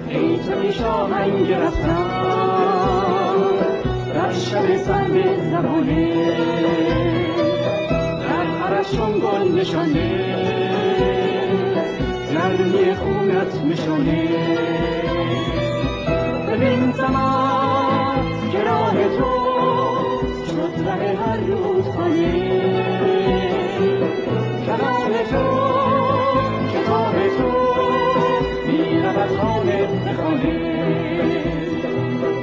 ای تو پیش آهنگ رفتن در شب سرد زمانه، در عرش چون گل نشانه، گرمی خونت نشانه. ببین زمان که راه تو شد ره هر رودخانه، کلام تو کتاب تو میرود خانه به خانه.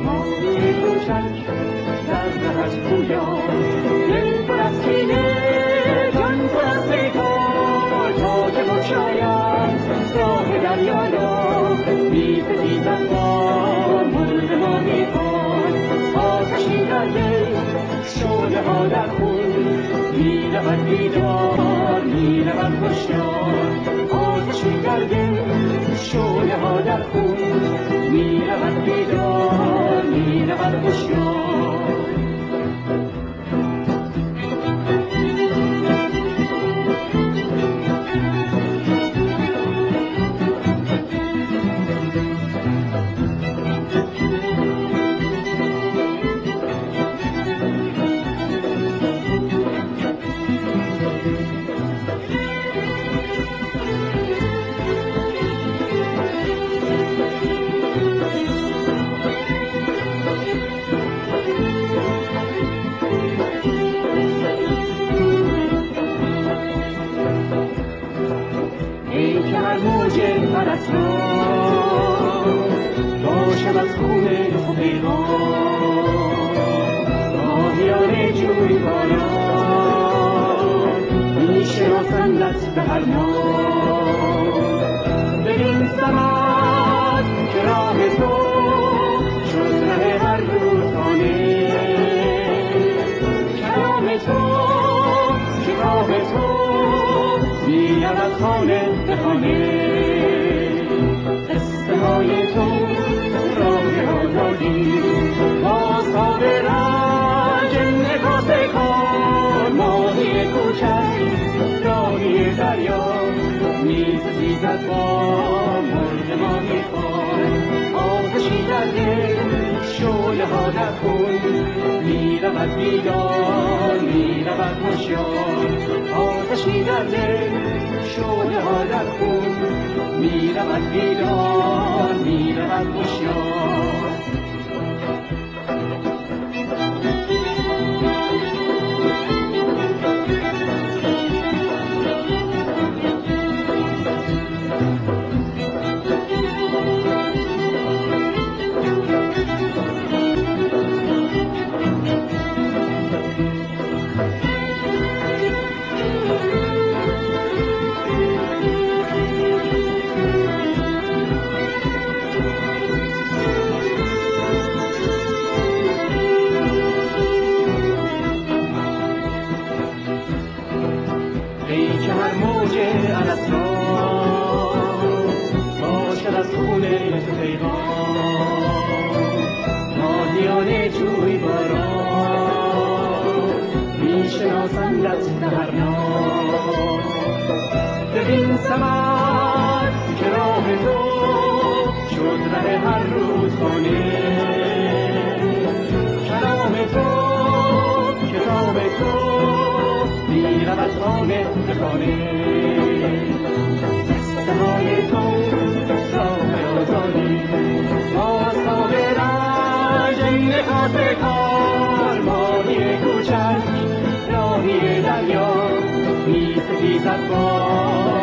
ماهی کوچک در دهش پویا، دل پر از کینه جان پر از پیکار، تا که بگشاید راه دریا را می‌ستیزد با مرغ ما میخواد. آتشی در دل شعله ها در خون می‌رود بیدار می‌رود هوشیار. آتشی در دل شعله ها در خون می‌رود بیدار می‌رود هوشیار. موج پرستان باشد از خون تو پیغام، ماهیان جویباران میشناسندت به هر نام. ببین سماع که راه تو شد ره هر رودخانه، کلام تو کتاب تو میرود خانه به خانه. قصه های تو راه آزادی باز تا به رنج نگاه کار. ماهی کوچک راهی دریا می‌ستیزد با مرغ ما میخواد. آتشی در دل شعله ها در خون میرود بیدار میرود هوشیار. آتشی در دل شعله ها در خون میرود بیدار میرود هوشیار. ای که هر موج الاسرار باشد از خون تو پیغام، ماهیان جویباران میشناسندت به هر نام. ببین سماع که راه تو شد ره هر رودخانه، کلام تو کتاب تو میرود خانه به خانه. قصه های تو راه آزادی باز تا به رنج نگاه کار. ماهی کوچک راهی دریا می‌ستیزد با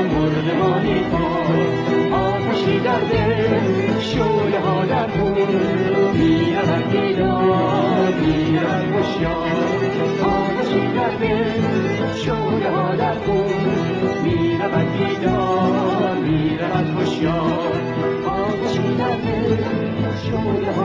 مرغ ما میخواد. آتشی در دل شعله ها در خون میرود بیدار میرود هوشیار. آتشی در دل شعله ها در خون میرود بیدار میرود هوشیار. آتشی در دل شعله ها